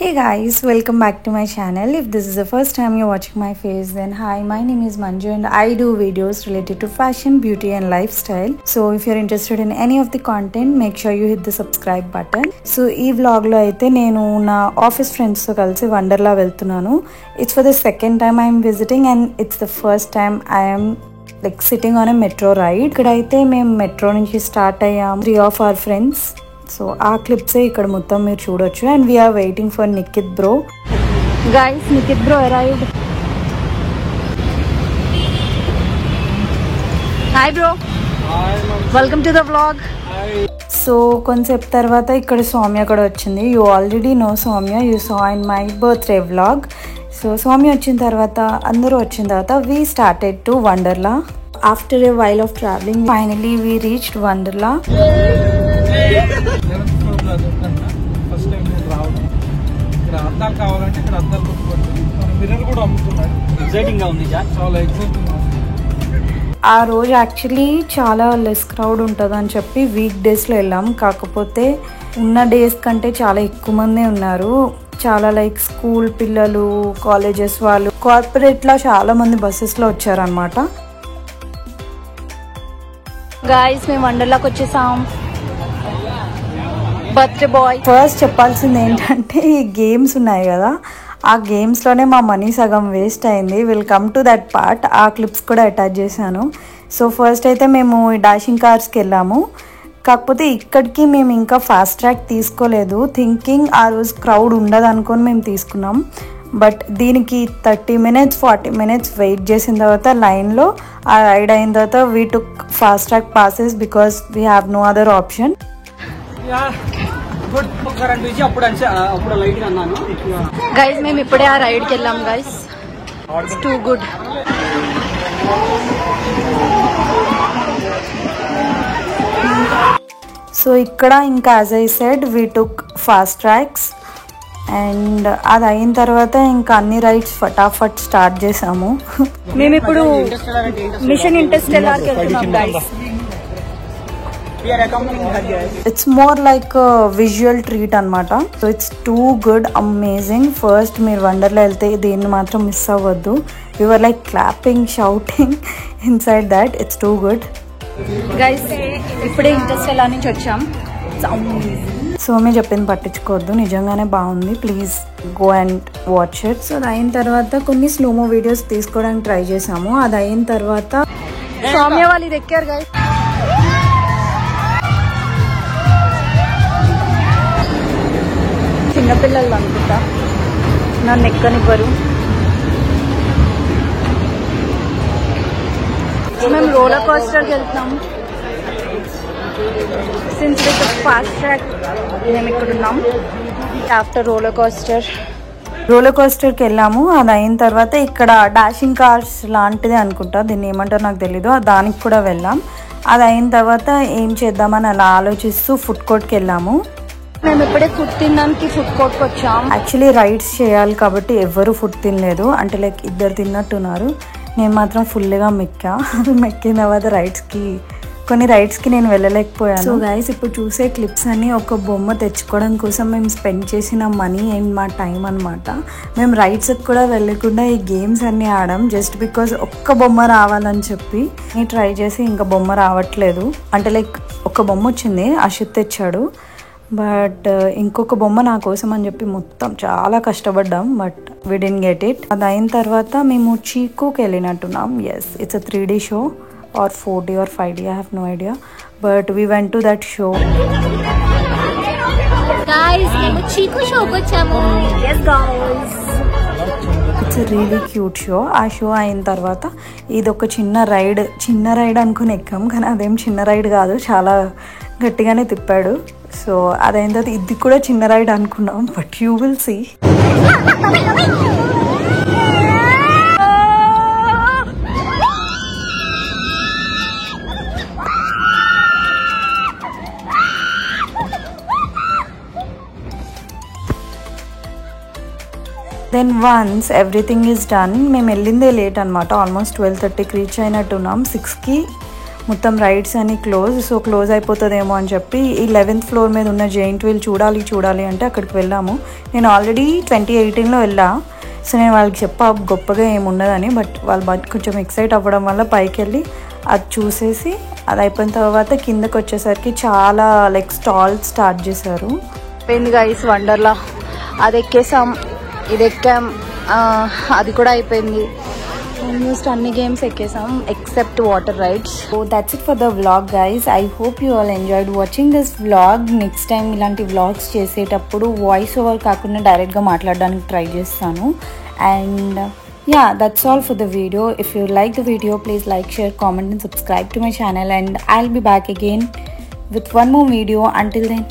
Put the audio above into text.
Hey guys, welcome back to my channel. If this is the first time you're watching my face, then hi, my name is Manju and I do videos related to fashion, beauty and lifestyle. So if you're interested in any of the content, make sure you hit the subscribe button. So ee vlog lo aithe nenu na office friends tho kalisi Wonderla veltunanu. It's for the second time I am visiting and it's the first time I am like sitting on a metro ride. Ikkadaithe mem metro nunchi start ayyam, 3 of our friends. So ఆ క్లిప్సే ఇక్కడ మొత్తం మీరు చూడొచ్చు and we are waiting for Nikhit bro. Guys, Nikhit bro arrived. Hi bro, welcome to the vlog. So కొంచెంసేపు తర్వాత ఇక్కడ సౌమ్య కూడా వచ్చింది. You already know Soumya, you saw in my birthday vlog. So Soumya వచ్చిన తర్వాత అందరూ వచ్చిన తర్వాత we started to Wonderla. After a while of travelling finally we reached Wonderla. First time నేను రావడం, ఇక్కడ అద్దాలు కావాలంటే ఇక్కడ అద్దాలు కొట్టుకోండి. మిర్రర్ కూడా అమ్ముతున్నాడు. ఎక్సైటింగ్ గా ఉంది, చాలా ఎక్సైటింగ్ గా ఉంది. ఆ రోజు యాక్చువల్లీ చాలా లెస్ క్రౌడ్ ఉంటుంది అని చెప్పి వీక్ డేస్లో వెళ్ళాం. కాకపోతే ఉన్న డేస్ కంటే చాలా ఎక్కువ మంది ఉన్నారు. చాలా లైక్ స్కూల్ పిల్లలు, కాలేజెస్ వాళ్ళు, కార్పొరేట్లో చాలా మంది బస్సెస్లో వచ్చారనమాట. గాయస్, మేము వండర్లాకి వచ్చేసాం. Birthday boy. ఫస్ట్ చెప్పాల్సింది ఏంటంటే ఈ గేమ్స్ ఉన్నాయి కదా, ఆ గేమ్స్లోనే మా మనీ సగం వేస్ట్ అయింది. Will come to that part. ఆ క్లిప్స్ కూడా అటాచ్ చేశాను. సో ఫస్ట్ అయితే మేము డాషింగ్ కార్స్కి వెళ్ళాము. కాకపోతే ఇక్కడికి మేము ఇంకా ఫాస్ట్ ట్రాక్ తీసుకోలేదు. థింకింగ్ ఆ రోజు క్రౌడ్ ఉండదు అనుకొని మేము తీసుకున్నాం. బట్ దీనికి 30 minutes 40 minutes వెయిట్ చేసిన తర్వాత లైన్లో ఆ రైడ్ అయిన తర్వాత we took fast track passes because we have no other option. Guys, మేము ఇప్పుడే ఆ రైడ్కి వెళ్ళాం guys. It's too good. So ఇక్కడ ఇంకా as I said we took fast tracks and అది అయిన తర్వాత ఇంకా అన్ని రైడ్స్ ఫటాఫట్ స్టార్ట్ చేసాము. మేము ఇప్పుడు మిషన్ ఇంటర్స్టెల్లార్కి వెళ్తున్నాం guys. It's more like visual treat అనమాట. So it's too good, amazing. First మీరు వండర్లో వెళ్తే దీన్ని మాత్రం మిస్ అవ్వద్దు. We were like clapping, shouting inside that. It's too good guys. ఇప్పుడే ఇంటర్స్టెల్లార్ నుంచి వచ్చాం. It's amazing. సో మేము చెప్పింది పట్టించుకోవద్దు, నిజంగానే బాగుంది. Please go and watch it. So అది అయిన తర్వాత కొన్ని స్లోమో వీడియోస్ తీసుకోవడానికి ట్రై చేసాము. అది అయిన తర్వాత సౌమ్య వాళ్ళు ఇది ఎక్కారు గైస్. చిన్నపిల్లలు అనుకుంటా, నన్ను ఎక్కనివ్వరు. మేము రోలర్ కోస్టర్కి వెళ్తున్నాము. సిన్స్ విత్ ఫాస్ట్ ట్రాక్ మేము ఇక్కడ ఉన్నాం. ఆఫ్టర్ రోలర్ కోస్టర్కి వెళ్ళాము. అది అయిన తర్వాత ఇక్కడ డాషింగ్ కార్స్ లాంటిది అనుకుంటా, దీన్ని ఏమంటారో నాకు తెలీదు, దానికి కూడా వెళ్ళాం. అది అయిన తర్వాత ఏం చేద్దామని అలా ఆలోచిస్తూ ఫుడ్ కోర్ట్కి వెళ్ళాము. మేము ఇప్పుడే ఫుడ్ తినడానికి ఫుడ్ కోర్ట్కి వచ్చాం. యాక్చువల్లీ రైడ్స్ చేయాలి కాబట్టి ఎవరు ఫుడ్ తినలేదు, అంటే లైక్ ఇద్దరు తిన్నట్టున్నారు. నేను మాత్రం ఫుల్గా మెక్కిన తర్వాత కొన్ని రైడ్స్కి నేను వెళ్ళలేకపోయాను. సో గైస్, ఇప్పుడు చూసే క్లిప్స్ అన్ని ఒక బొమ్మ తెచ్చుకోవడం కోసం మేము స్పెండ్ చేసిన మనీ అండ్ మా టైం అనమాట. మేము రైడ్స్కి కూడా వెళ్ళకుండా ఈ గేమ్స్ అన్నీ ఆడాం జస్ట్ బికాజ్ ఒక్క బొమ్మ రావాలని చెప్పి. నేను ట్రై చేసి ఇంకా బొమ్మ రావట్లేదు, అంటే లైక్ ఒక బొమ్మ వచ్చింది, అషిత్ తెచ్చాడు. బట్ ఇంకొక బొమ్మ నా కోసం అని చెప్పి మొత్తం చాలా కష్టపడ్డాం, but we didn't get it. అది అయిన తర్వాత మేము చీకుకి వెళ్ళినట్టున్నాం. Yes, it's a 3D show or 4D or 5D, I have no idea, but we went to that show. Guys, మేము చీకు షోకి వచ్చాము. Yes guys, it's a really cute show. ఆ షో అయిన తర్వాత ఇది ఒక చిన్న రైడ్ అనుకుని ఎక్కాం, కానీ అదేం చిన్న రైడ్ కాదు, చాలా గట్టిగానే తిప్పాడు. సో అదైన తర్వాత ఇది కూడా చిన్న రైడ్ అనుకున్నాం, but you will see. Then once everything is done, మేము వెళ్ళిందే లేట్ అనమాట. ఆల్మోస్ట్ 12:30కి రీచ్ అయినట్టున్నాం. 6కి మొత్తం రైడ్స్ అని క్లోజ్ అయిపోతుందేమో అని చెప్పి ఈ 11th ఫ్లోర్ మీద ఉన్న జైంట్ వీల్ చూడాలి అంటే అక్కడికి వెళ్ళాము. నేను ఆల్రెడీ 2018లో వెళ్ళా. సో నేను వాళ్ళకి చెప్పా గొప్పగా ఏముండదని, బట్ వాళ్ళు కొంచెం ఎక్సైట్ అవ్వడం వల్ల పైకి వెళ్ళి అది చూసేసి అది అయిపోయిన తర్వాత కిందకి వచ్చేసరికి చాలా స్టాల్స్ స్టార్ట్ చేశారు. అయిపోయింది గైస్ వండర్లా. అది ఎక్కేసాం, ఇది ఎక్కాం, అది కూడా అయిపోయింది. ఆల్మోస్ట్ అన్ని గేమ్స్ ఎక్కేసాం except water rides. So that's it for the vlog guys. I hope you all enjoyed watching this vlog. Next time ఇలాంటి వ్లాగ్స్ చేసేటప్పుడు వాయిస్ ఓవర్ కాకుండా డైరెక్ట్గా మాట్లాడడానికి ట్రై చేస్తాను. And yeah, that's all for the video. If you like the video, please like, share, comment and subscribe to my channel, and I'll be back again with one more video. Until then,